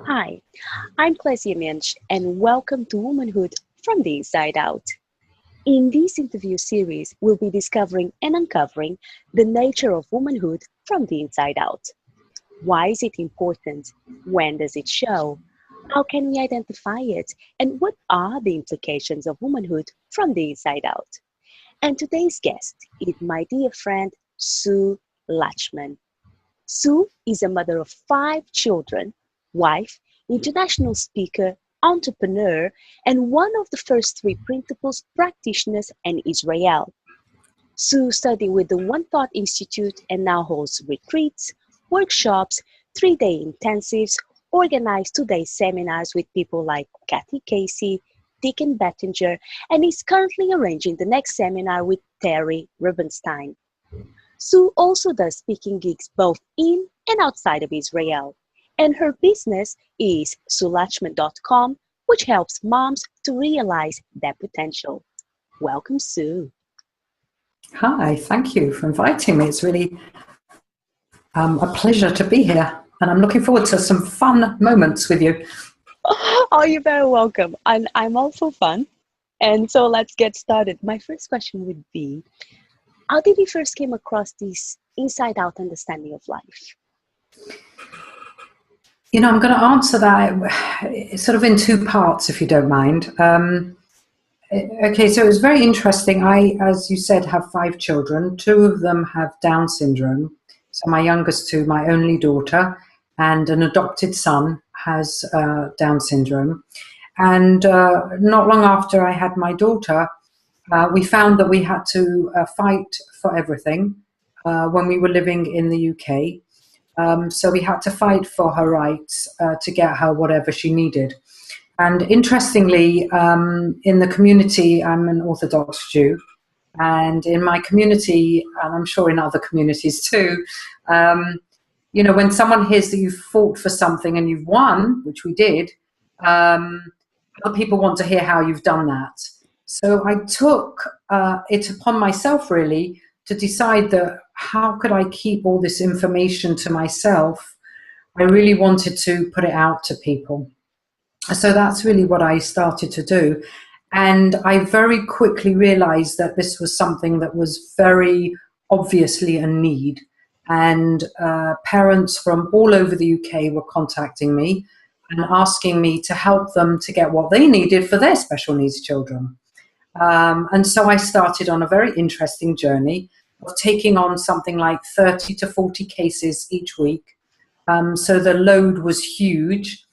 Hi, I'm Clésia Mendes, and welcome to Womanhood from the Inside Out. In this interview series, we'll be discovering and uncovering the nature of womanhood from the inside out. Why is it important? When does it show? How can we identify it? And what are the implications of womanhood from the inside out? And today's guest is my dear friend, Sue Lachman. Sue is a mother of 5 children, wife, international speaker, entrepreneur, and one of the first 3 principles practitioners in Israel. Sue studied with the One Thought Institute and now holds retreats, workshops, 3-day intensives, organized 2-day seminars with people like Kathy Casey, Deacon Bettinger, and is currently arranging the next seminar with Terry Rubenstein. Sue also does speaking gigs both in and outside of Israel. And her business is SueLachman.com, which helps moms to realize their potential. Welcome, Sue. Hi, thank you for inviting me. It's really a pleasure to be here, and I'm looking forward to some fun moments with you. Oh, you're very welcome. And I'm also fun. And so let's get started. My first question would be, how did you first came across this inside-out understanding of life? You know, I'm going to answer that sort of in 2 parts, if you don't mind. Okay, so it was very interesting. I, as you said, have 5 children. 2 of them have Down syndrome. So my youngest 2, my only daughter, and an adopted son has Down syndrome. And not long after I had my daughter, we found that we had to fight for everything when we were living in the UK. So we had to fight for her rights to get her whatever she needed. And interestingly, in the community, I'm an Orthodox Jew, and in my community, and I'm sure in other communities too, you know, when someone hears that you've fought for something and you've won, which we did, other people want to hear how you've done that. So I took it upon myself, really, to decide that how could I keep all this information to myself. I really wanted to put it out to people. So that's really what I started to do. And I very quickly realized that this was something that was very obviously a need. And parents from all over the UK were contacting me and asking me to help them to get what they needed for their special needs children. And so I started on a very interesting journey of taking on something like 30 to 40 cases each week. So the load was huge.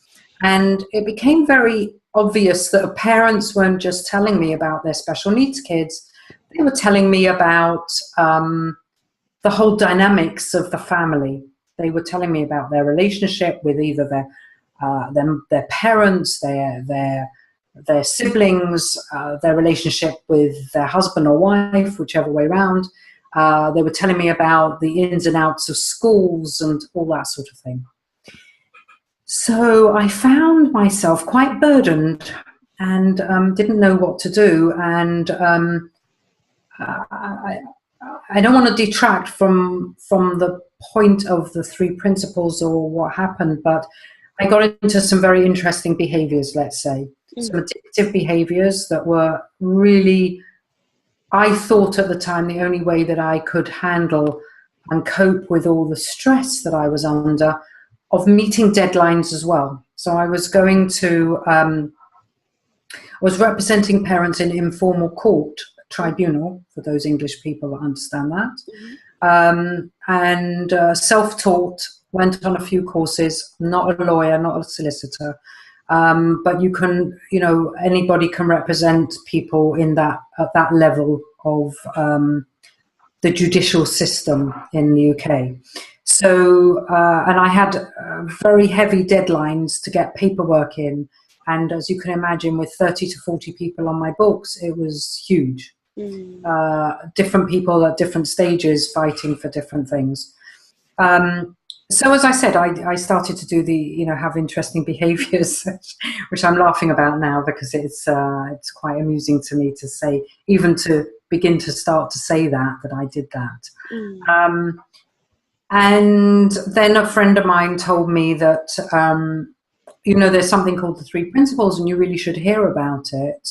And it became very obvious that parents weren't just telling me about their special needs kids. They were telling me about the whole dynamics of the family. They were telling me about their relationship with either their parents, their siblings, their relationship with their husband or wife, whichever way around. They were telling me about the ins and outs of schools and all that sort of thing. So I found myself quite burdened and didn't know what to do. And I don't want to detract from the point of the 3 principles or what happened, but I got into some very interesting behaviors, let's say. Some addictive behaviors that were really, I thought at the time, the only way that I could handle and cope with all the stress that I was under of meeting deadlines as well. So I was going to, I was representing parents in informal court tribunal, for those English people that understand that, and self-taught, went on a few courses, not a lawyer, not a solicitor, but you can, you know, anybody can represent people in that, at that level of the judicial system in the UK. So, and I had very heavy deadlines to get paperwork in. And as you can imagine, with 30 to 40 people on my books, it was huge. Different people at different stages fighting for different things. So as I said, I started to do the, you know, have interesting behaviors, which I'm laughing about now because it's quite amusing to me to say, even to begin to start to say that I did that. And then a friend of mine told me that you know, there's something called the Three Principles and you really should hear about it.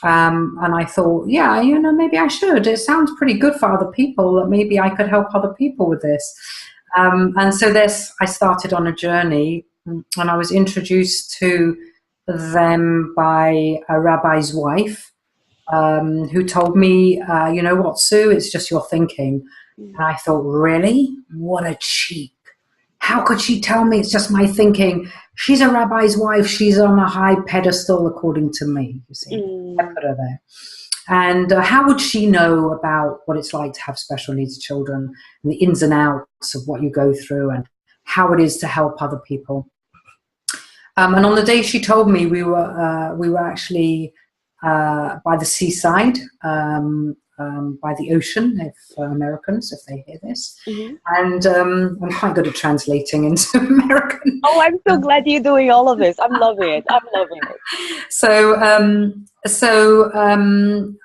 And I thought, yeah, you know, maybe I should. It sounds pretty good for other people, that maybe I could help other people with this. And so I started on a journey, and I was introduced to them by a rabbi's wife, who told me, you know what, Sue, it's just your thinking. And I thought, really? What a cheap. How could she tell me it's just my thinking? She's a rabbi's wife. She's on a high pedestal, according to me. You see, I put her there. And how would she know about what it's like to have special needs children and the ins and outs of what you go through and how it is to help other people? And on the day she told me, we were actually by the seaside, by the ocean, if Americans, if they hear this. And I'm quite good at translating into American. Oh, I'm so glad you're doing all of this. I'm loving it. I'm loving it.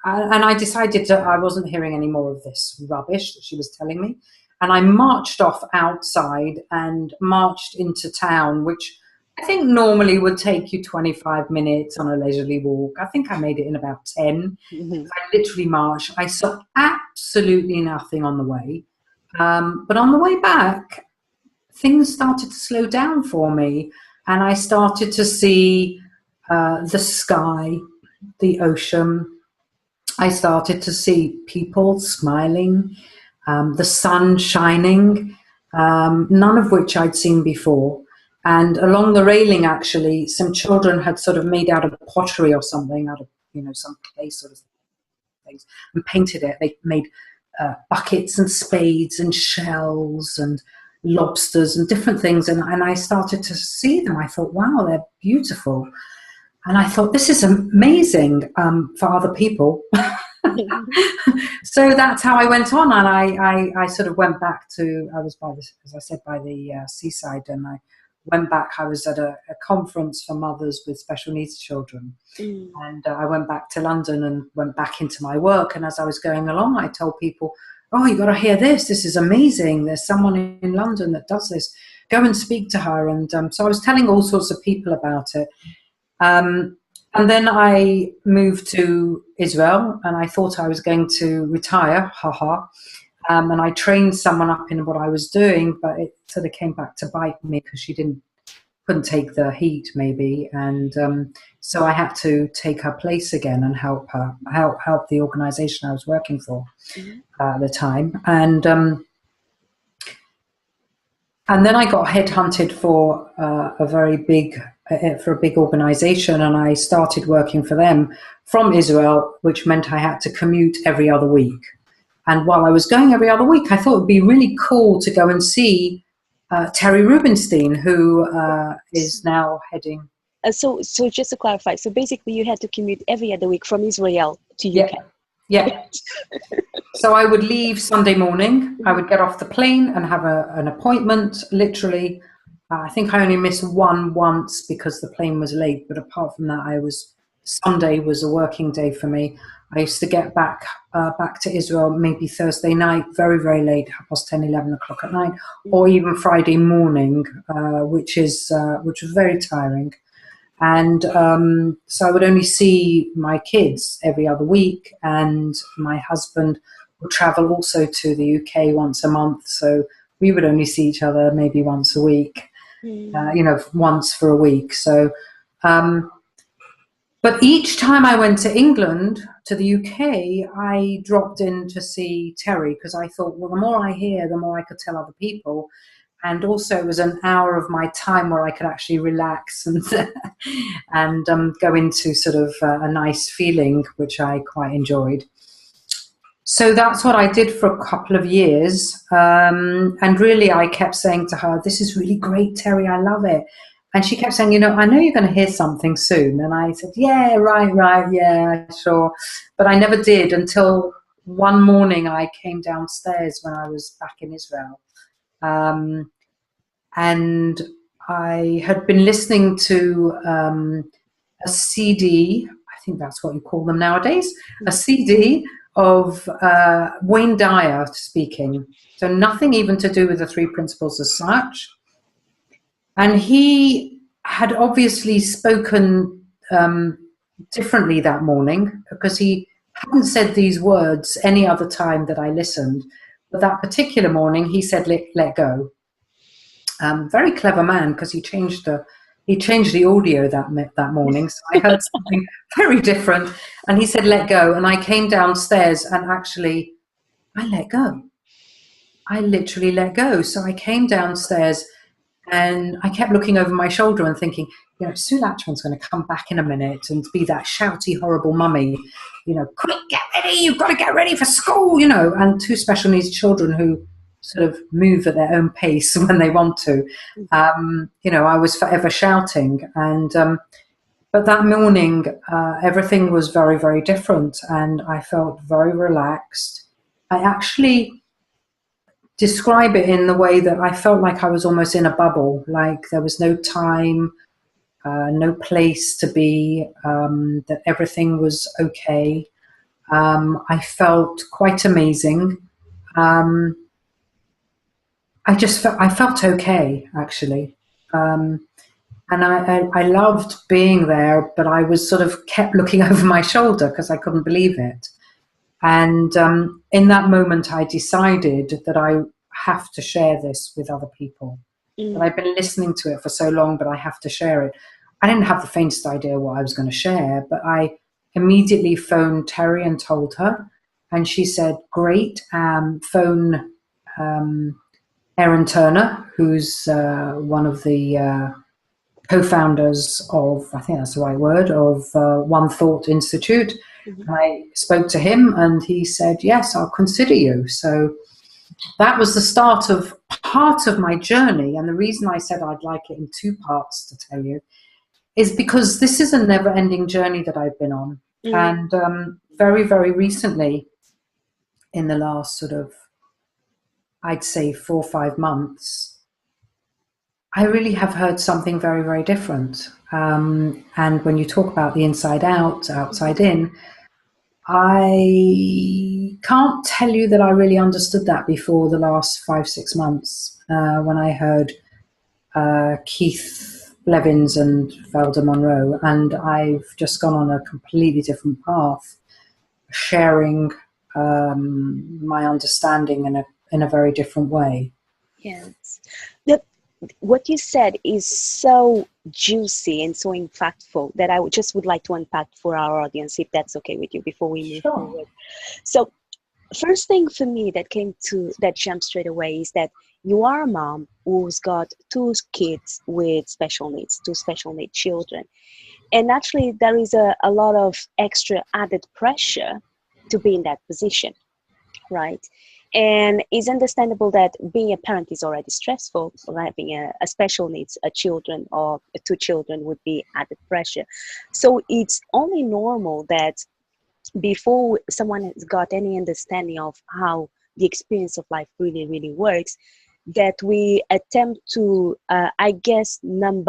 And I decided that I wasn't hearing any more of this rubbish that she was telling me. And I marched off outside and marched into town, which I think normally would take you 25 minutes on a leisurely walk. I think I made it in about 10. I literally marched. I saw absolutely nothing on the way. But on the way back, things started to slow down for me. And I started to see the sky, the ocean. I started to see people smiling, the sun shining, none of which I'd seen before. And along the railing, actually, some children had sort of made out of pottery or something, out of, you know, some clay sort of things, and painted it. They made buckets and spades and shells and lobsters and different things. And I started to see them. I thought, wow, they're beautiful. And I thought, this is amazing for other people. So that's how I went on. And I sort of went back to, I was by the, as I said, by the seaside, and I went back. I was at a conference for mothers with special needs children. And I went back to London and went back into my work. And as I was going along, I told people, oh, you got to hear this. This is amazing. There's someone in London that does this. Go and speak to her. And so I was telling all sorts of people about it. And then I moved to Israel, and I thought I was going to retire, and I trained someone up in what I was doing, but it sort of came back to bite me because she couldn't take the heat, maybe, and so I had to take her place again and help the organisation I was working for at the time, and then I got headhunted for a big organisation, and I started working for them from Israel, which meant I had to commute every other week. And while I was going every other week, I thought it would be really cool to go and see Terry Rubenstein, who is now heading. So just to clarify, so basically you had to commute every other week from Israel to UK. Yeah. So I would leave Sunday morning. I would get off the plane and have an appointment, literally. I think I only missed one once because the plane was late. But apart from that, Sunday was a working day for me. I used to get back to Israel maybe Thursday night, very, very late, 10:30, 11 o'clock at night, or even Friday morning, which was very tiring. And so I would only see my kids every other week, and my husband would travel also to the UK once a month. So we would only see each other maybe once a week, once for a week. So, but each time I went to England, to the UK, I dropped in to see Terry because I thought, well, the more I hear, the more I could tell other people. And also it was an hour of my time where I could actually relax and go into sort of a nice feeling, which I quite enjoyed. So that's what I did for a couple of years. And really I kept saying to her, this is really great, Terry, I love it. And she kept saying, I know you're going to hear something soon. And I said, yeah, right, yeah, sure. But I never did until one morning I came downstairs when I was back in Israel. And I had been listening to a CD, I think that's what you call them nowadays, a CD of Wayne Dyer speaking. So nothing even to do with the Three Principles as such. And he had obviously spoken differently that morning, because he hadn't said these words any other time that I listened. But that particular morning, he said, let go. Very clever man, because he changed the audio that morning. So I heard something very different. And he said, let go. And I came downstairs and actually, I let go. I literally let go. So I came downstairs and I kept looking over my shoulder and thinking, Sue Lachman's going to come back in a minute and be that shouty, horrible mummy, quick, get ready, you've got to get ready for school, and two special needs children who sort of move at their own pace when they want to. I was forever shouting. And but that morning, everything was very, very different, and I felt very relaxed. I actually describe it in the way that I felt like I was almost in a bubble, like there was no time, no place to be, that everything was okay. I felt quite amazing. I felt okay, actually. And I loved being there, but I was sort of kept looking over my shoulder because I couldn't believe it. And in that moment, I decided that I have to share this with other people. That I've been listening to it for so long, but I have to share it. I didn't have the faintest idea what I was going to share, but I immediately phoned Terry and told her. And she said, great, phone Erin Turner, who's one of the co-founders of, I think that's the right word, of One Thought Institute. I spoke to him and he said, yes, I'll consider you. So that was the start of part of my journey. And the reason I said I'd like it in two parts to tell you is because this is a never-ending journey that I've been on. And very, very recently, in the last sort of, I'd say 4 or 5 months, I really have heard something very, very different. And when you talk about the inside out, outside in, I can't tell you that I really understood that before the last 5, 6 months, when I heard Keith Blevins and Velda Monroe, and I've just gone on a completely different path, sharing my understanding in a very different way. Yes. What you said is so juicy and so impactful that I just would like to unpack for our audience, if that's okay with you, before we move forward. So first thing for me that jumped straight away is that you are a mom who's got 2 kids with special needs, 2 special needs children. And actually there is a lot of extra added pressure to be in that position, right? And it's understandable that being a parent is already stressful. Having a special needs children or 2 children would be added pressure. So it's only normal that before someone has got any understanding of how the experience of life really, really works, that we attempt to, I guess, numb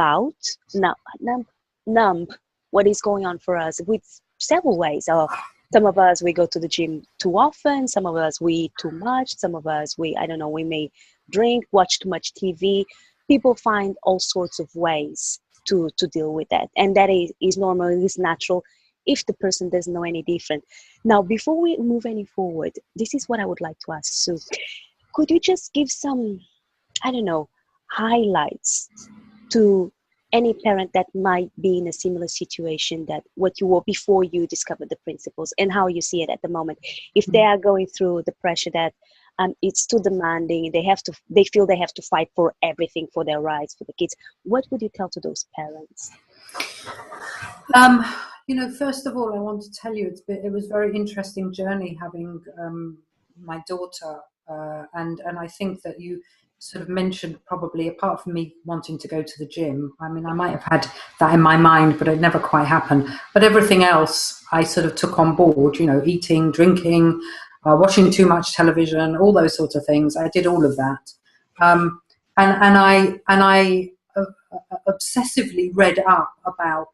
what is going on for us with several ways. Some of us, we go to the gym too often. Some of us, we eat too much. Some of us, we may drink, watch too much TV. People find all sorts of ways to deal with that. And that is normal, it is natural if the person doesn't know any different. Now, before we move any forward, this is what I would like to ask Sue. Could you just give some, highlights to any parent that might be in a similar situation that what you were before you discovered the principles, and how you see it at the moment? If they are going through the pressure that it's too demanding, they feel they have to fight for everything, for their rights, for the kids, what would you tell to those parents? First of all, I want to tell you it was a very interesting journey having my daughter, and I think that you sort of mentioned, probably apart from me wanting to go to the gym, I mean, I might have had that in my mind, but it never quite happened. But everything else I sort of took on board, eating, drinking, watching too much television, all those sorts of things. I did all of that. And I obsessively read up about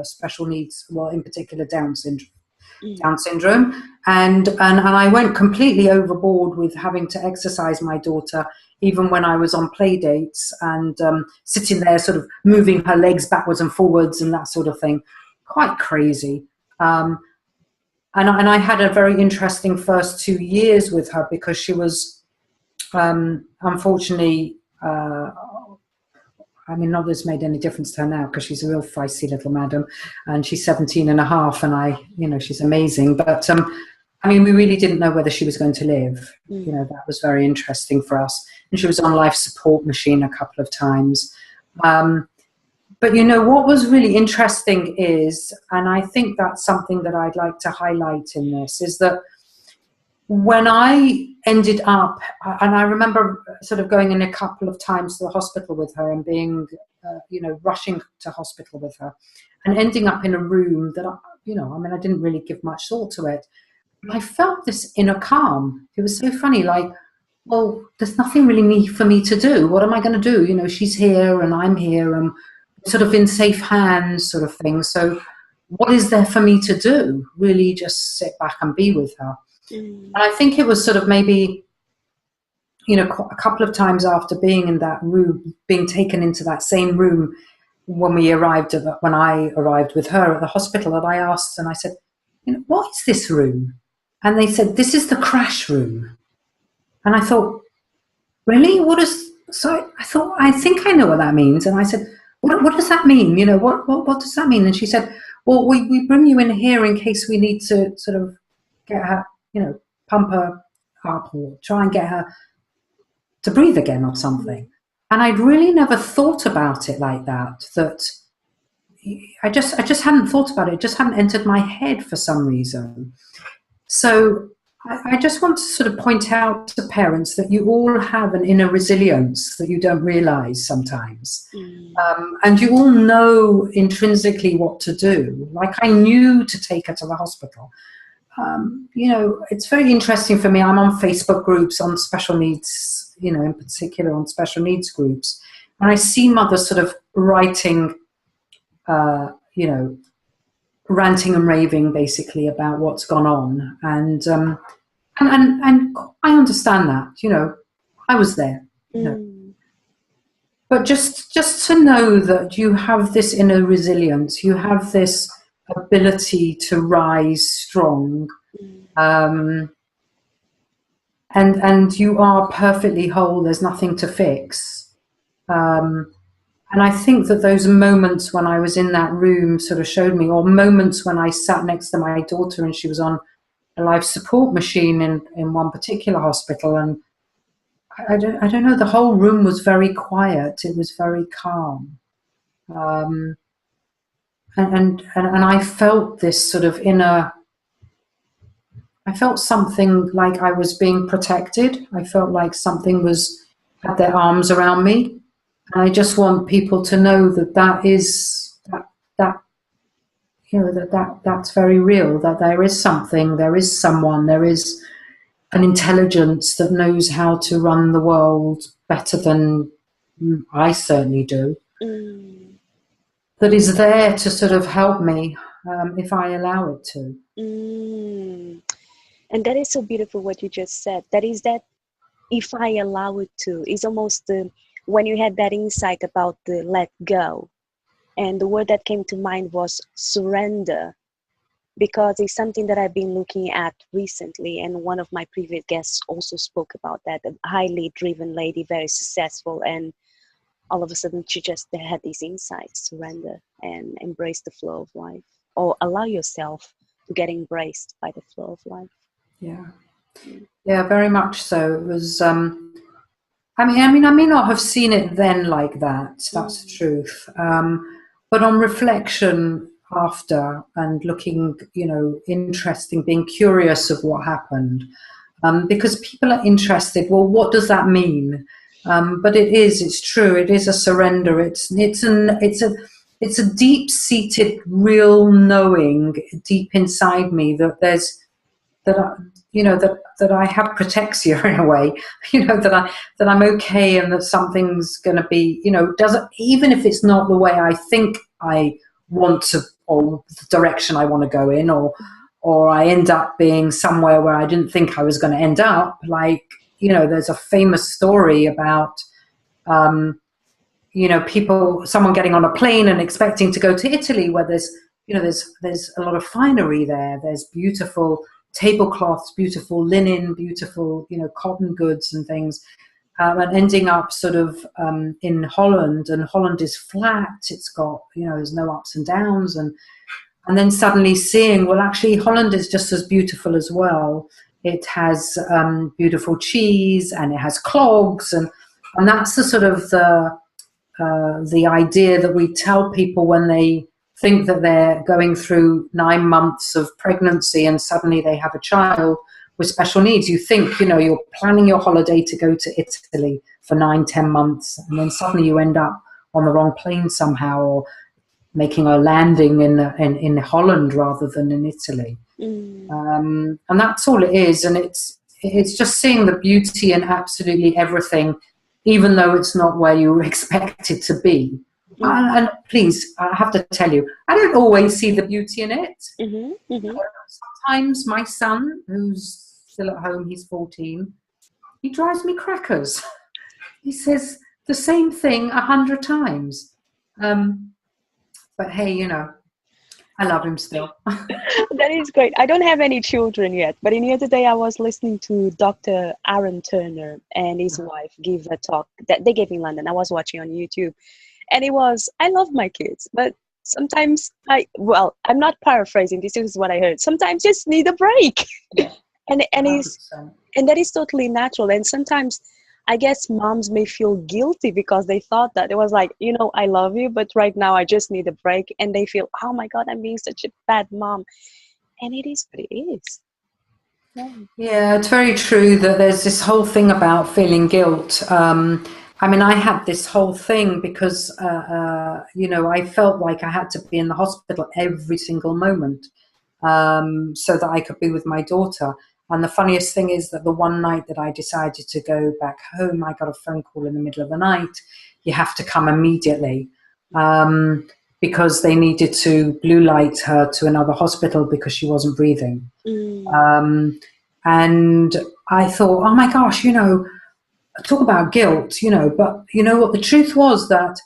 special needs, well, in particular Down syndrome. Down syndrome, and I went completely overboard with having to exercise my daughter, even when I was on play dates and sitting there sort of moving her legs backwards and forwards and that sort of thing. Quite crazy. And I had a very interesting first 2 years with her because she was unfortunately, I mean, not that it's made any difference to her now because she's a real feisty little madam and she's 17 and a half and she's amazing. But, I mean, we really didn't know whether she was going to live. That was very interesting for us. And she was on life support machine a couple of times. But, what was really interesting is, and I think that's something that I'd like to highlight in this, is that when I ended up, and I remember sort of going in a couple of times to the hospital with her and being, rushing to hospital with her and ending up in a room that, I didn't really give much thought to it. But I felt this inner calm. It was so funny, like, well, there's nothing really for me to do. What am I going to do? She's here and I'm here and sort of in safe hands sort of thing. So what is there for me to do? Really just sit back and be with her. And I think it was sort of maybe, a couple of times after being in that room, being taken into that same room when I arrived with her at the hospital, that I asked and I said, what is this room? And they said, this is the crash room. And I thought, really? So I thought, I think I know what that means. And I said, what does that mean? What does that mean? And she said, well, we bring you in here in case we need to sort of get her, pump her up or try and get her to breathe again or something. And I'd really never thought about it like that I just hadn't thought about it. It just hadn't entered my head for some reason. So I just want to sort of point out to parents that you all have an inner resilience that you don't realize sometimes. And you all know intrinsically what to do. Like I knew to take her to the hospital. It's very interesting for me. I'm on Facebook groups on special needs, in particular on special needs groups. And I see mothers sort of writing, ranting and raving basically about what's gone on. And I understand that, I was there. But just to know that you have this inner resilience, you have this ability to rise strong, and you are perfectly whole. There's nothing to fix. And I think that those moments when I was in that room sort of showed me, or moments when I sat next to my daughter and she was on a life support machine in one particular hospital, and I don't know, the whole room was very quiet. It was very calm. And I felt this sort of I felt something like I was being protected. I felt like something had their arms around me. And I just want people to know that's very real, that there is something, there is someone, there is an intelligence that knows how to run the world better than I certainly do. That is there to sort of help me if I allow it to. And that is so beautiful what you just said. That is that if I allow it to, is almost when you had that insight about the let go. And the word that came to mind was surrender, because it's something that I've been looking at recently. And one of my previous guests also spoke about that, a highly driven lady, very successful, and all of a sudden she just had these insights: surrender and embrace the flow of life, or allow yourself to get embraced by the flow of life. Yeah, very much so. It was I may not have seen it then like that, that's the truth, but on reflection after and looking, interesting, being curious of what happened, because people are interested, well, what does that mean? But it's true, it is a surrender. It's a deep-seated, real knowing deep inside me that I have protexia in a way, that I'm okay, and that something's going to be, even if it's not the way I think I want to, or the direction I want to go in, or or I end up being somewhere where I didn't think I was going to end up. Like, you know, there's a famous story about, you know, someone getting on a plane and expecting to go to Italy, where there's, you know, there's a lot of finery there. There's beautiful tablecloths, beautiful linen, beautiful, you know, cotton goods and things. And ending up sort of in Holland, and Holland is flat. It's got, you know, there's no ups and downs, and then suddenly seeing, well, actually, Holland is just as beautiful as well. It has beautiful cheese, and it has clogs, and that's the sort of the idea that we tell people when they think that they're going through 9 months of pregnancy and suddenly they have a child with special needs. You think, you know, you're planning your holiday to go to Italy for 9-10 months, and then suddenly you end up on the wrong plane somehow, or making a landing in Holland rather than in Italy. And that's all it is. And it's just seeing the beauty in absolutely everything, even though it's not where you expect it to be. And please, I have to tell you, I don't always see the beauty in it. Sometimes my son, who's still at home, he's 14, he drives me crackers. He says the same thing 100 times. But hey, you know, I love him still. That is great. I don't have any children yet, but the other day I was listening to Dr. Aaron Turner and his wife give a talk that they gave in London. I was watching on YouTube, and it was, I love my kids, but sometimes I'm not paraphrasing. This is what I heard. Sometimes just need a break. and that is totally natural. And sometimes I guess moms may feel guilty because they thought that it was like, you know, I love you, but right now I just need a break. And they feel, oh my God, I'm being such a bad mom. And it is what it is. Yeah, it's very true that there's this whole thing about feeling guilt. I mean, I had this whole thing because, you know, I felt like I had to be in the hospital every single moment so that I could be with my daughter. And the funniest thing is that the one night that I decided to go back home, I got a phone call in the middle of the night. You have to come immediately, because they needed to blue light her to another hospital because she wasn't breathing. And I thought, oh my gosh, you know, talk about guilt, you know, but you know what, the truth was that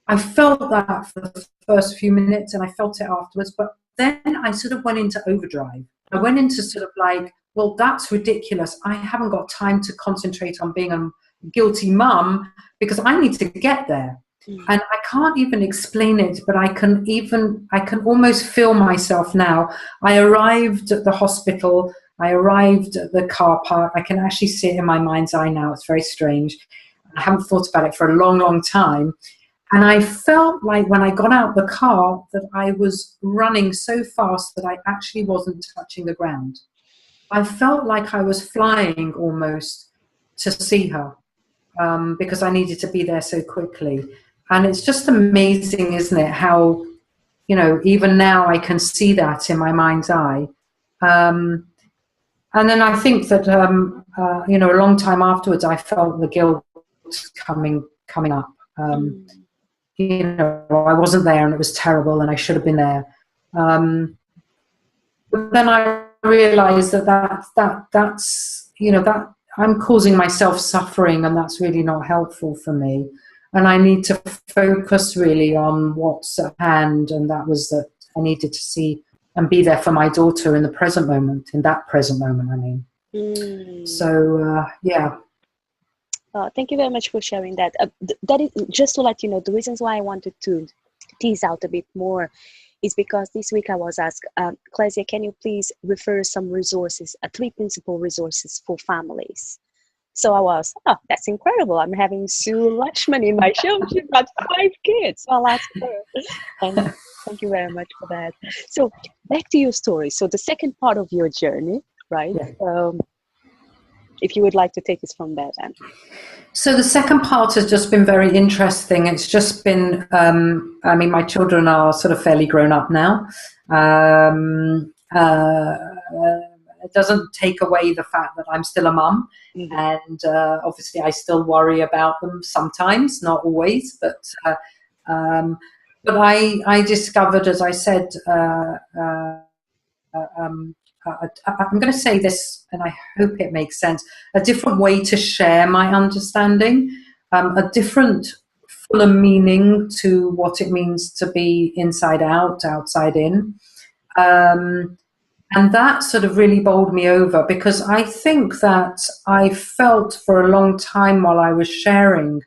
I felt that for the first few minutes and I felt it afterwards, but then I sort of went into overdrive. I went into sort of like, well, that's ridiculous. I haven't got time to concentrate on being a guilty mum because I need to get there. And I can't even explain it, but I can almost feel myself now. I arrived at the hospital. I arrived at the car park. I can actually see it in my mind's eye now. It's very strange. I haven't thought about it for a long, long time. And I felt like when I got out the car that I was running so fast that I actually wasn't touching the ground. I felt like I was flying almost to see her because I needed to be there so quickly. And it's just amazing, isn't it, how, you know, even now I can see that in my mind's eye. And then I think that, you know, a long time afterwards, I felt the guilt coming up. You know, I wasn't there and it was terrible and I should have been there. But then I realized that's, you know, that I'm causing myself suffering and that's really not helpful for me. And I need to focus really on what's at hand. And that was that I needed to see and be there for my daughter in the present moment, I mean. So, yeah. Thank you very much for sharing that. That is just to let you know, the reasons why I wanted to tease out a bit more is because this week I was asked, Clésia, can you please refer some resources, 3 principal resources for families? So I was, oh, that's incredible. I'm having Sue Lachman in my show. She's got 5 kids. So I'll ask her. And thank you very much for that. So back to your story. So the second part of your journey, right? Yeah. If you would like to take us from there then. So the second part has just been very interesting. It's just been, I mean, my children are sort of fairly grown up now. It doesn't take away the fact that I'm still a mum. And obviously I still worry about them sometimes, not always, but I discovered, as I said, I'm going to say this, and I hope it makes sense, a different way to share my understanding, a different, fuller meaning to what it means to be inside out, outside in. And that sort of really bowled me over, because I think that I felt for a long time while I was sharing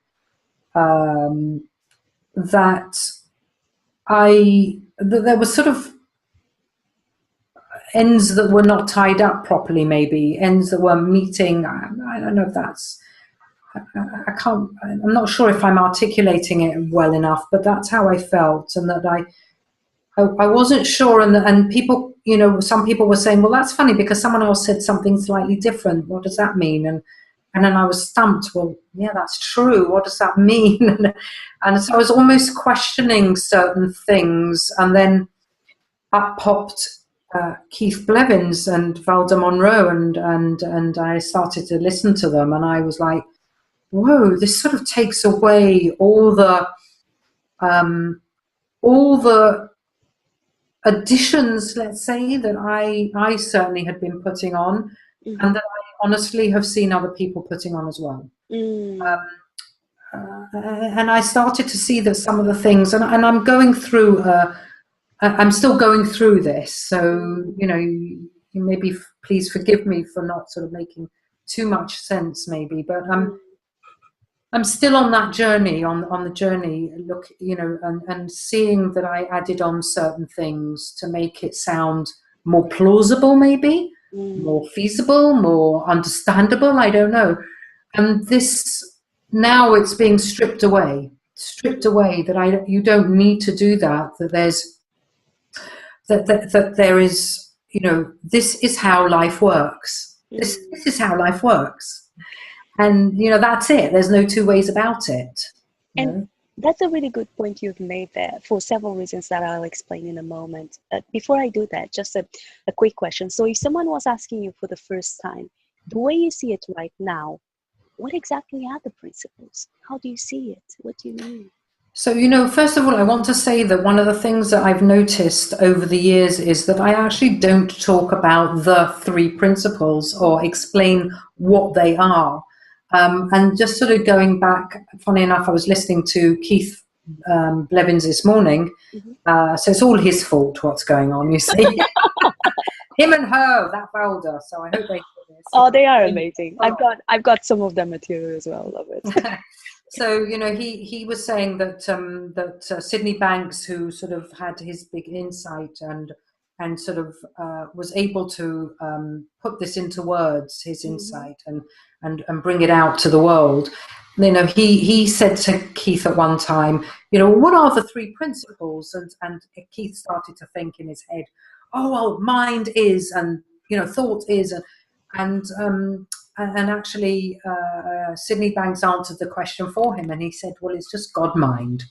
that there was sort of ends that were not tied up properly, maybe ends that were meeting. I don't know if that's, I can't, I'm not sure if I'm articulating it well enough, but that's how I felt. And that I wasn't sure, and people, you know, some people were saying, well, that's funny because someone else said something slightly different. What does that mean? And then I was stumped. Well, yeah, that's true. What does that mean? And so I was almost questioning certain things, and then up popped Keith Blevins and Valda Monroe, and I started to listen to them, and I was like, whoa, this sort of takes away all the additions, let's say, that I certainly had been putting on, and that I honestly have seen other people putting on as well. And I started to see that some of the things, and I'm going through, I'm still going through this, so, you know, you maybe please forgive me for not sort of making too much sense, maybe, but I'm still on that journey, on the journey, look, you know, and seeing that I added on certain things to make it sound more plausible, maybe, more feasible, more understandable, I don't know. And this, now it's being stripped away, that you don't need to do that, that there's, that there is, you know, this is how life works. This is how life works. And, you know, that's it. There's no two ways about it. And that's a really good point you've made there, for several reasons that I'll explain in a moment. Before I do that, just a quick question. So if someone was asking you for the first time, the way you see it right now, what exactly are the principles? How do you see it? What do you mean? So, you know, first of all, I want to say that one of the things that I've noticed over the years is that I actually don't talk about the three principles or explain what they are. And just sort of going back, funny enough, I was listening to Keith Blevins this morning. So it's all his fault what's going on, you see. Him and her, that Valda. So I hope they hear this. Oh, they are amazing. I've got some of their material as well. Love it. So, you know, he was saying that Sydney Banks, who sort of had his big insight and sort of was able to put this into words, his insight, and bring it out to the world. You know, he said to Keith at one time, you know, what are the three principles? And Keith started to think in his head, oh, well, mind is, and, you know, thought is, and actually Sydney Banks answered the question for him, and he said, well, it's just God mind.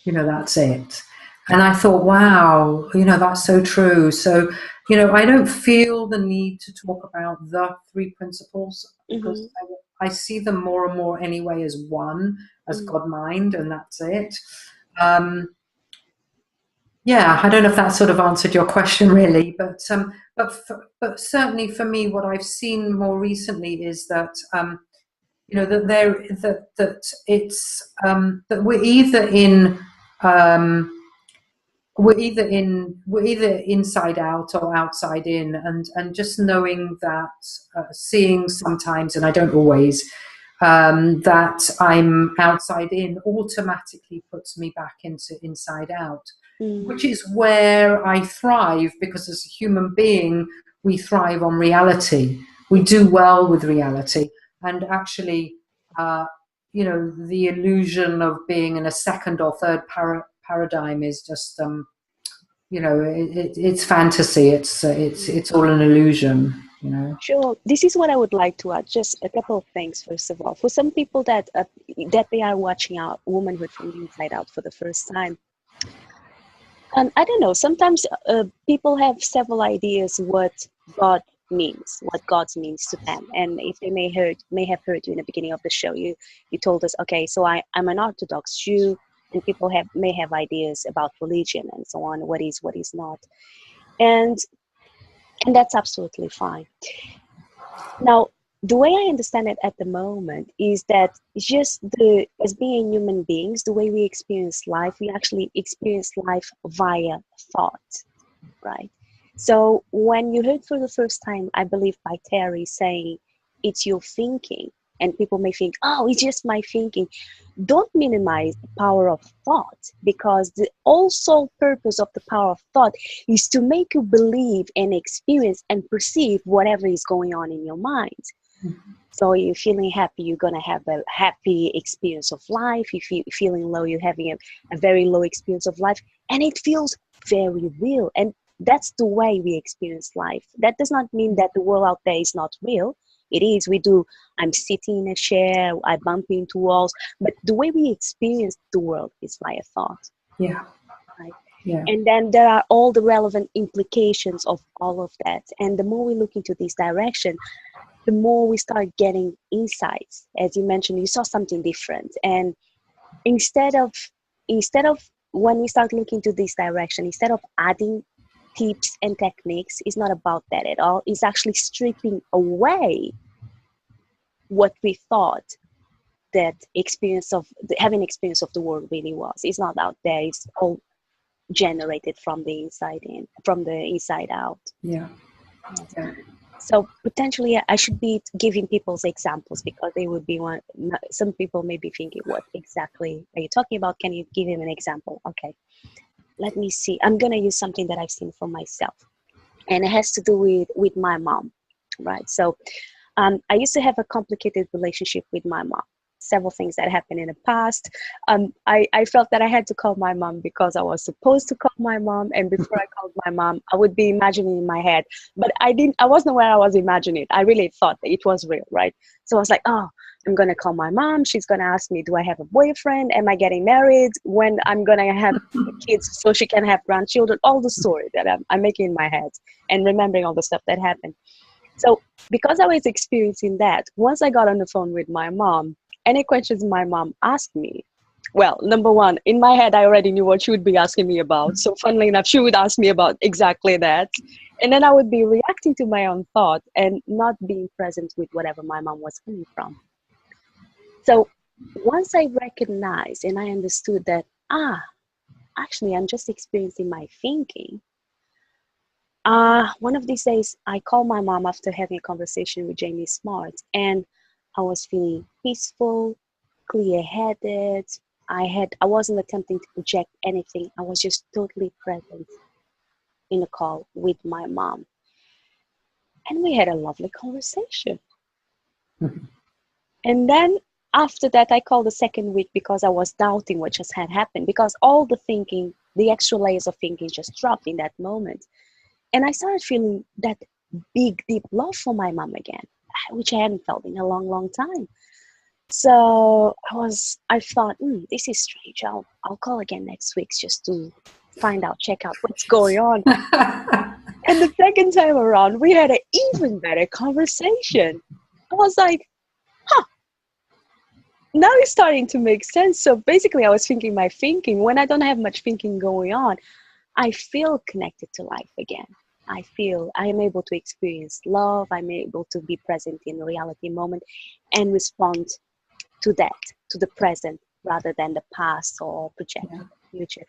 You know, that's it. And I thought, wow, you know, that's so true. So, you know, I don't feel the need to talk about the three principles, because I see them more and more anyway as one, as God mind, and that's it. Yeah, I don't know if that sort of answered your question really, but certainly for me, what I've seen more recently is that you know, that it's that we're either inside out or outside in, and just knowing that, seeing sometimes, and I don't always, that I'm outside in automatically puts me back into inside out, which is where I thrive, because as a human being, we thrive on reality. We do well with reality, and actually, you know, the illusion of being in a second or third paradigm is just, you know, it's fantasy. It's all an illusion. You know. Sure. This is what I would like to add. Just a couple of things. First of all, for some people that they are watching out Womanhood from the Inside Out for the first time, and I don't know. Sometimes people have several ideas what God means, what God means to them. And if they may have heard you in the beginning of the show, you told us, okay, so I'm an Orthodox Jew, and people may have ideas about religion and so on, what is not. And And that's absolutely fine. Now, the way I understand it at the moment is that it's just as being human beings, the way we experience life, we actually experience life via thought, right? So when you heard for the first time, I believe by Terry saying it's your thinking, and people may think, oh, it's just my thinking. Don't minimize the power of thought, because the whole sole purpose of the power of thought is to make you believe and experience and perceive whatever is going on in your mind. So you're feeling happy, you're going to have a happy experience of life. If you're feeling low, you're having a very low experience of life. And it feels very real. And that's the way we experience life. That does not mean that the world out there is not real. It is. We do. I'm sitting in a chair, I bump into walls. But the way we experience the world is via thought. Yeah. Right? Yeah. And then there are all the relevant implications of all of that. And the more we look into this direction, the more we start getting insights. As you mentioned, you saw something different. And instead of when we start looking to this direction, instead of adding tips and techniques, it's not about that at all. It's actually stripping away what we thought that having experience of the world really was. It's not out there. It's all generated from the inside in, from the inside out. Yeah. Yes. Yeah. So potentially I should be giving people's examples, because they would be one. Some people may be thinking, what exactly are you talking about? Can you give him an example? Okay, let me see. I'm going to use something that I've seen for myself, and it has to do with my mom, right? So I used to have a complicated relationship with my mom. Several things that happened in the past. I felt that I had to call my mom because I was supposed to call my mom. And before I called my mom, I would be imagining in my head, but I wasn't aware I was imagining it. I really thought that it was real, right? So I was like, oh, I'm going to call my mom. She's going to ask me, do I have a boyfriend? Am I getting married? When I'm going to have kids so she can have grandchildren? All the story that I'm making in my head and remembering all the stuff that happened. So because I was experiencing that, once I got on the phone with my mom, any questions my mom asked me, well, number one, in my head, I already knew what she would be asking me about. So funnily enough, she would ask me about exactly that. And then I would be reacting to my own thought and not being present with whatever my mom was coming from. So once I recognized and I understood that, actually, I'm just experiencing my thinking. One of these days, I called my mom after having a conversation with Jamie Smart, and I was feeling peaceful, clear-headed. I wasn't attempting to project anything. I was just totally present in a call with my mom, and we had a lovely conversation. And then after that, I called the second week because I was doubting what just had happened, because all the thinking, the extra layers of thinking, just dropped in that moment. And I started feeling that big, deep love for my mom again, which I hadn't felt in a long, long time. So I thought, this is strange. I'll call again next week just to find out, check out what's going on. And the second time around, we had an even better conversation. I was like, now it's starting to make sense. So basically, I was thinking my thinking. When I don't have much thinking going on, I feel connected to life again. I feel I am able to experience love. I'm able to be present in the reality moment and respond to that, to the present, rather than the past or projecting the future.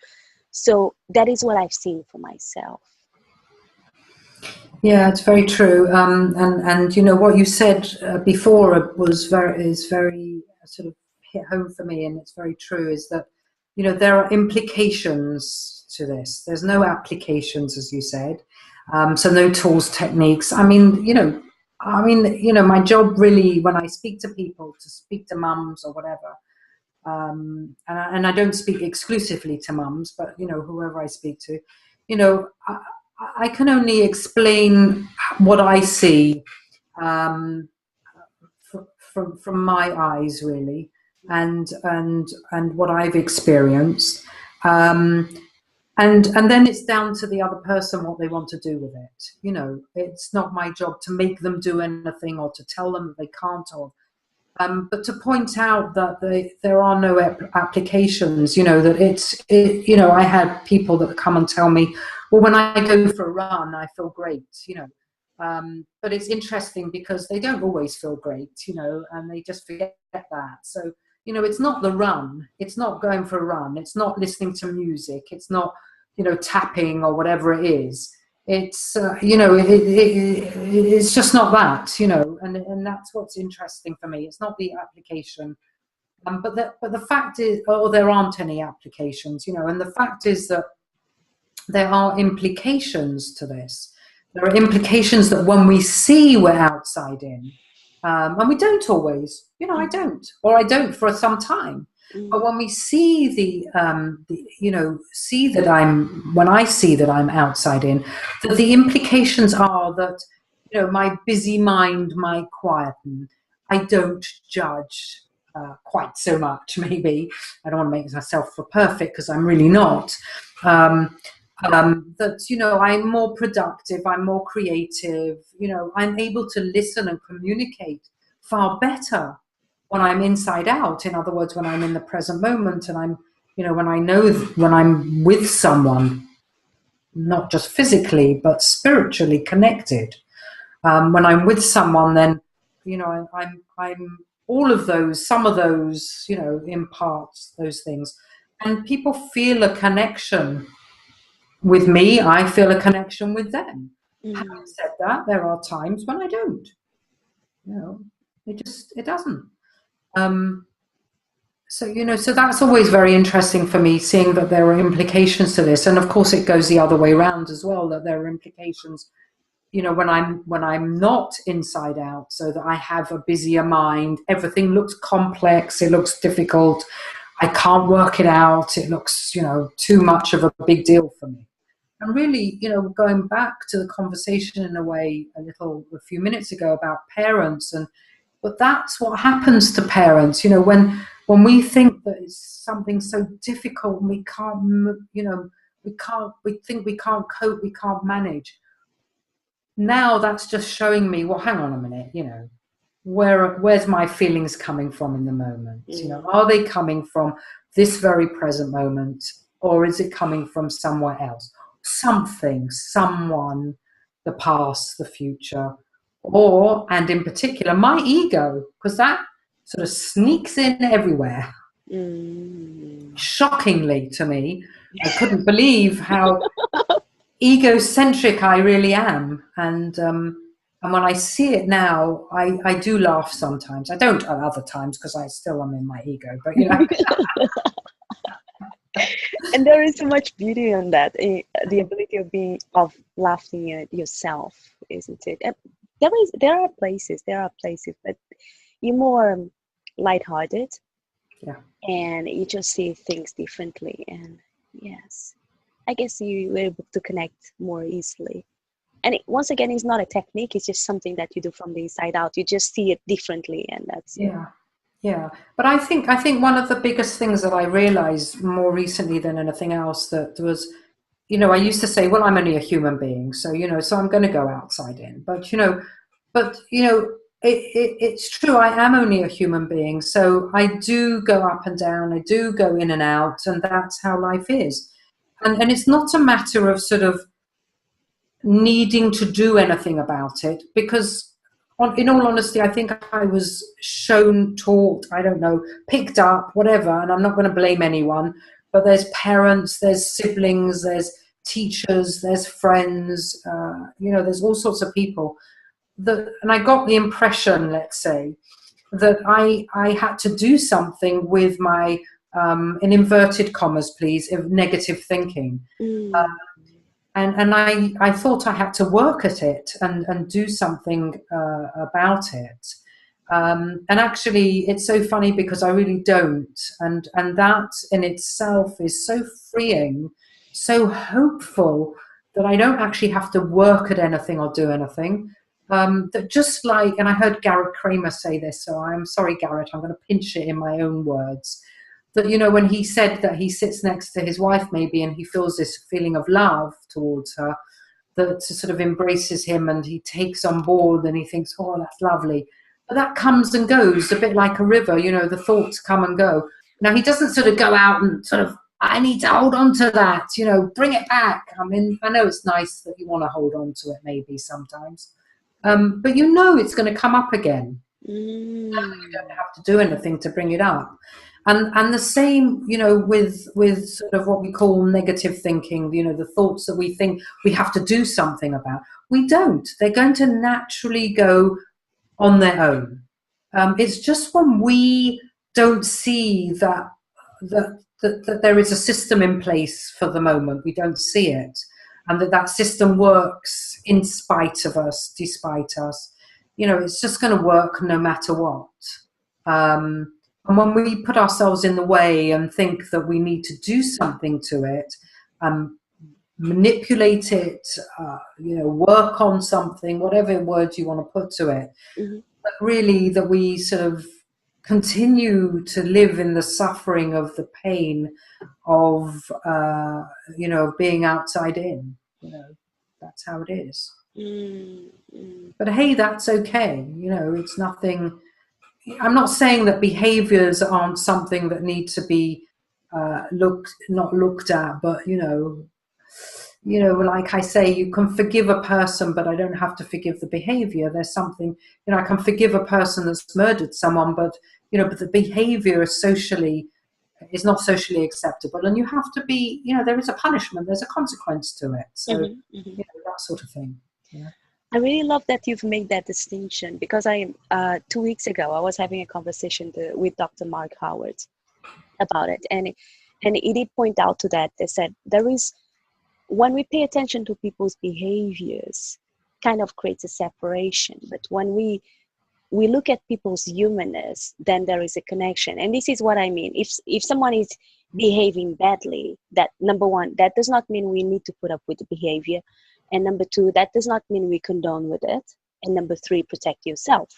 So that is what I've seen for myself. Yeah, it's very true. And you know what you said before is very sort of hit home for me, and it's very true. Is that there are implications to this. There's no applications, as you said. So no tools, techniques. I mean, my job really, when I speak to people, to speak to mums or whatever, and I don't speak exclusively to mums, but whoever I speak to, I can only explain what I see from my eyes, really, and what I've experienced. And then it's down to the other person what they want to do with it. It's not my job to make them do anything or to tell them that they can't, or but to point out that there are no applications. That I had people that come and tell me, well, when I go for a run, I feel great. But it's interesting because they don't always feel great, you know, and they just forget that. So, you know, it's not the run. It's not going for a run. It's not listening to music. It's not, you know, tapping or whatever it is. It's, you know, it's just not that, you know, and that's what's interesting for me. It's not the application. But the fact is, or there aren't any applications, you know, and the fact is that there are implications to this. There are implications that when we see we're outside in, and we don't always, you know, I don't for some time. But when we see you know, when I see that I'm outside in, that the implications are that, you know, my busy mind might quieten. I don't judge quite so much, maybe. I don't want to make myself feel perfect because I'm really not. That, you know, I'm more productive, I'm more creative, you know, I'm able to listen and communicate far better when I'm inside out. In other words, when I'm in the present moment and I'm, you know, when I'm with someone, not just physically, but spiritually connected. When I'm with someone, then, you know, I'm all of those, some of those, you know, imparts those things. And people feel a connection with me, I feel a connection with them. Having said that, there are times when I don't. You know, it doesn't. So, you know, so that's always very interesting for me, seeing that there are implications to this. And of course, it goes the other way around as well, that there are implications, you know, when I'm not inside out, so that I have a busier mind, everything looks complex, it looks difficult, I can't work it out, it looks, you know, too much of a big deal for me. And really, you know, going back to the conversation in a way a few minutes ago about parents, but that's what happens to parents, you know, when we think that it's something so difficult and we can't, you know, we think we can't cope, we can't manage. Now that's just showing me, well, hang on a minute, you know, where's my feelings coming from in the moment? You know, are they coming from this very present moment, or is it coming from somewhere else? Something, someone, the past, the future, and in particular, my ego, because that sort of sneaks in everywhere. Shockingly to me, I couldn't believe how egocentric I really am. And when I see it now, I do laugh sometimes. I don't at other times because I still am in my ego, but you know. And there is so much beauty in that, the ability of laughing at yourself, isn't it? There are places, but you're more lighthearted, and you just see things differently. And yes, I guess you were able to connect more easily. And once again, it's not a technique; it's just something that you do from the inside out. You just see it differently, and that's it. Yeah, but I think one of the biggest things that I realized more recently than anything else that was, you know, I used to say, well, I'm only a human being, so, you know, so I'm going to go outside in. But, you know, it's true. I am only a human being, so I do go up and down. I do go in and out, and that's how life is. And it's not a matter of sort of needing to do anything about it, because in all honesty, I think I was shown, taught, I don't know, picked up, whatever, and I'm not going to blame anyone, but there's parents, there's siblings, there's teachers, there's friends, you know, there's all sorts of people. And I got the impression, let's say, that I had to do something with my, in inverted commas, please, of negative thinking. And I thought I had to work at it and do something about it. And actually, it's so funny because I really don't. And that in itself is so freeing, so hopeful, that I don't actually have to work at anything or do anything. That just like, and I heard Garrett Kramer say this, so I'm sorry, Garrett, I'm going to pinch it in my own words. That, you know, when he said that he sits next to his wife maybe and he feels this feeling of love towards her, that sort of embraces him and he takes on board and he thinks, oh, that's lovely. But that comes and goes a bit like a river, you know, the thoughts come and go. Now, he doesn't sort of go out and sort of, I need to hold on to that, you know, bring it back. I mean, I know it's nice that you want to hold on to it maybe sometimes. but you know it's going to come up again. You don't Mm. have to do anything to bring it up. And the same, you know, with sort of what we call negative thinking, you know, the thoughts that we think we have to do something about. We don't. They're going to naturally go on their own. It's just when we don't see that there is a system in place for the moment, we don't see it, and that system works in spite of us, despite us. You know, it's just going to work no matter what. And when we put ourselves in the way and think that we need to do something to it, manipulate it, you know, work on something, whatever words you want to put to it, Mm-hmm. but really that we sort of continue to live in the suffering of the pain of, you know, being outside in. You know, that's how it is. Mm-hmm. But hey, that's okay. You know, it's nothing. I'm not saying that behaviors aren't something that need to be not looked at, but you know, like I say, you can forgive a person, but I don't have to forgive the behavior. There's something, you know, I can forgive a person that's murdered someone, but but the behavior is not socially acceptable, and you have to be, you know, there is a punishment, there's a consequence to it. So, Mm-hmm. Mm-hmm. that sort of thing. Yeah. I really love that you've made that distinction because 2 weeks ago I was having a conversation with Dr. Mark Howard about it, and he did point out to that. They said there is, when we pay attention to people's behaviors, kind of creates a separation, but when we look at people's humanness, then there is a connection. And this is what I mean. If someone is behaving badly, that, number one, that does not mean we need to put up with the behavior, and number two, that does not mean we condone with it, and number three, protect yourself,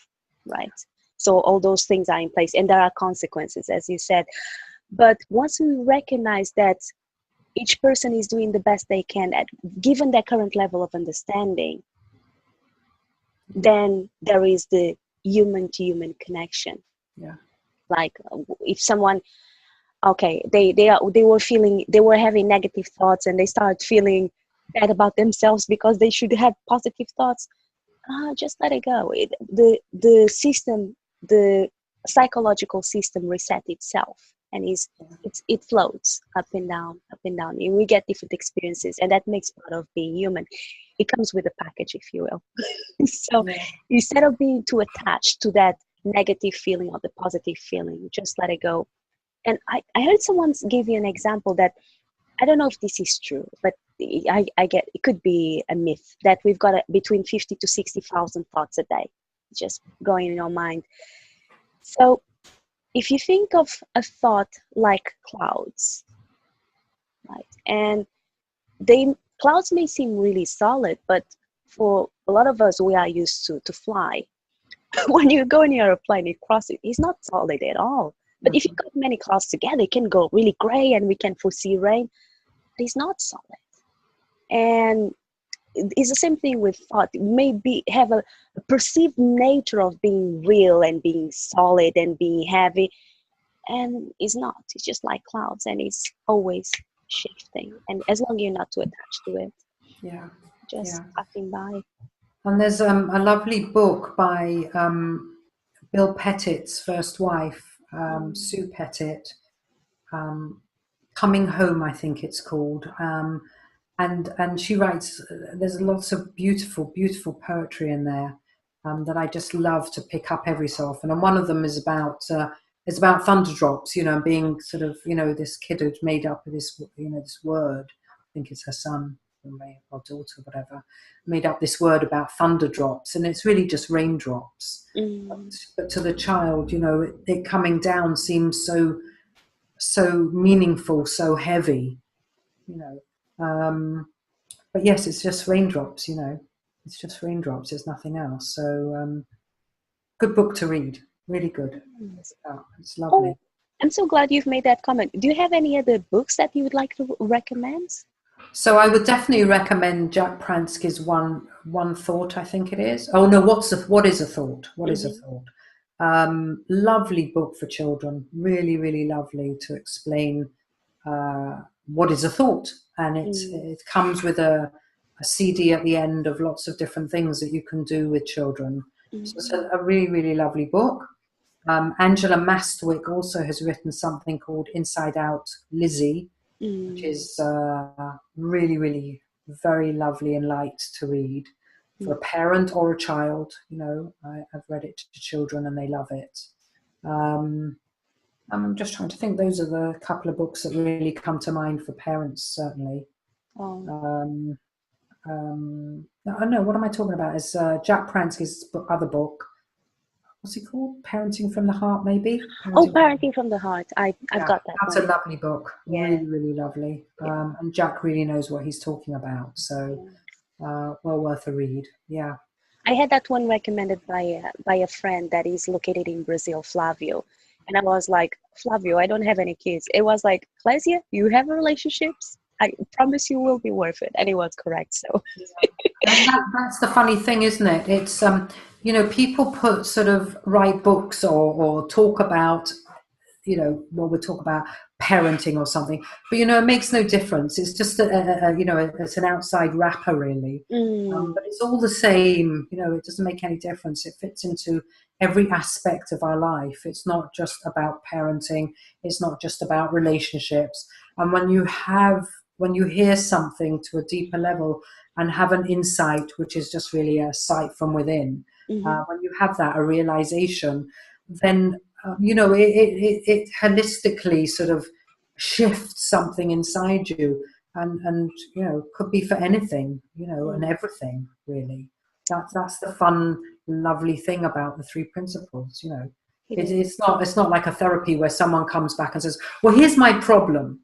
right? So all those things are in place, and there are consequences, as you said. But once we recognize that each person is doing the best they can at given their current level of understanding, then there is the human to human connection. Yeah. Like if someone, okay, they were having negative thoughts, and they start feeling bad about themselves because they should have positive thoughts. Just let it go. The system, the psychological system reset itself, and it floats up and down, and we get different experiences, and that makes part of being human. It comes with a package, if you will. So Yeah. instead of being too attached to that negative feeling or the positive feeling, just let it go. And I heard someone give you an example that, I don't know if this is true, but I get it could be a myth that we've got between 50 to 60,000 thoughts a day just going in our mind. So if you think of a thought like clouds, right? And clouds may seem really solid, but for a lot of us, we are used to fly. When you go in your airplane, you cross it, it's not solid at all. But if you Mhm. got many clouds together, it can go really gray and we can foresee rain. But it's not solid. And it's the same thing with thought. It may have a perceived nature of being real and being solid and being heavy, and it's not. It's just like clouds, and it's always shifting. And as long as you're not too attached to it, Yeah. just Yeah. passing by. And there's a lovely book by Bill Pettit's first wife, Mm. Sue Pettit, um, Coming Home, I think it's called. And she writes, there's lots of beautiful poetry in there that I just love to pick up every so often. And one of them is about thunder drops, you know, being sort of, you know, this kid who'd made up this, you know, this word. I think it's her son or daughter, whatever, made up this word about thunder drops, and it's really just raindrops. Mm. But to the child, you know, it coming down seems so meaningful, so heavy, you know. But yes, it's just raindrops, you know. It's just raindrops. There's nothing else. So good book to read. Really good. Yes. It's Oh, lovely. I'm so glad you've made that comment. Do you have any other books that you would like to recommend? So I would definitely recommend Jack Pransky's One Thought, I think it is. Oh no, what is a thought? What is a Mm-hmm. thought? Lovely book for children. Really, really lovely to explain what is a thought, and Mm. it comes with a a CD at the end of lots of different things that you can do with children. So it's a really, really lovely book. Angela Mastwick also has written something called Inside Out Lizzie, which is really, really very lovely and light to read for a parent or a child. You know, I've read it to children and they love it. I'm just trying to think. Those are the couple of books that really come to mind for parents, certainly. Oh. No, what am I talking about? Is Jack Pransky's other book. What's it called? Parenting from the Heart, maybe? Parenting from the Heart. I've got that That's one. a lovely book. Yeah. Really, really lovely. And Jack really knows what he's talking about. So, well worth a read. Yeah. I had that one recommended by a friend that is located in Brazil, Flavio. And I was like, Flavio, I don't have any kids. It was like, Clésia, you have relationships? I promise you will be worth it. And it was correct. So that's the funny thing, isn't it? It's you know, people write books or talk about, you know, we'll talk about parenting or something, but you know, it makes no difference. It's just you know, it's an outside wrapper, really. But it's all the same. You know, it doesn't make any difference. It fits into every aspect of our life. It's not just about parenting. It's not just about relationships. And when you hear something to a deeper level and have an insight, which is just really a sight from within, when you have that, a realization, then you know, it holistically sort of shifts something inside you, and you know, could be for anything, you know, and everything, really. That's the fun, lovely thing about the three principles. You know, it's not like a therapy where someone comes back and says, "Well, here's my problem.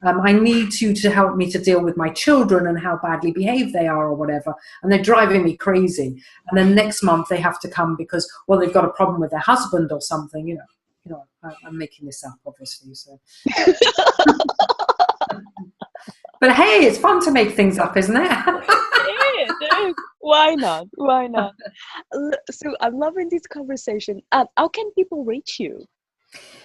I need you to help me to deal with my children and how badly behaved they are or whatever. And they're driving me crazy. And then next month they have to come because, well, they've got a problem with their husband or something, you know, I'm making this up, obviously. So, but hey, it's fun to make things up, isn't it? it is. Why not? Why not? So I'm loving this conversation. How can people reach you?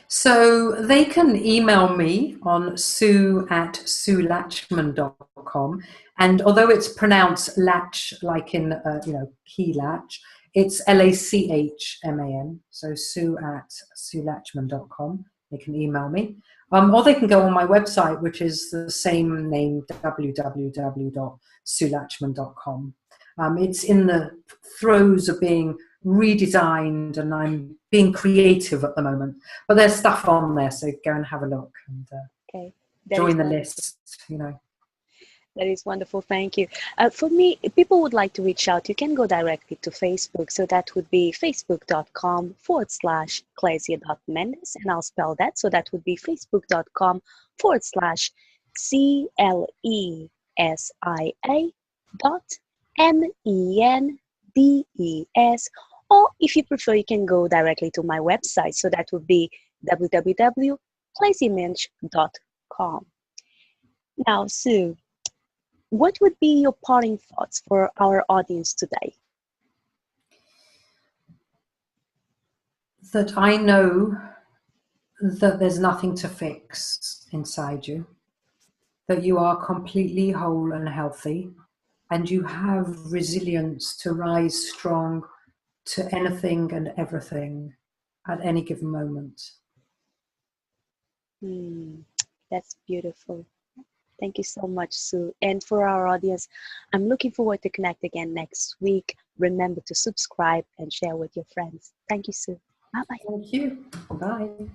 So they can email me on sue@suelachman.com. And although it's pronounced latch, like in, you know, key latch, it's Lachman. So sue@suelachman.com. They can email me. Or they can go on my website, which is the same name, www.suelachman.com. It's in the throes of being redesigned and I'm being creative at the moment, but there's stuff on there, so go and have a look and join the list, you know. That is wonderful. Thank you. For me, if people would like to reach out, you can go directly to Facebook. So that would be facebook.com/Clésia.Mendes. And I'll spell that. So that would be facebook.com/CLESIA.MENDES. Or if you prefer, you can go directly to my website. So that would be www.clésiamendes.com. Now, Sue, what would be your parting thoughts for our audience today? That I know that there's nothing to fix inside you, that you are completely whole and healthy, and you have resilience to rise strong to anything and everything at any given moment. That's beautiful. Thank you so much, Sue. And for our audience, I'm looking forward to connect again next week. Remember to subscribe and share with your friends. Thank you, Sue. Bye-bye. Thank you. Bye.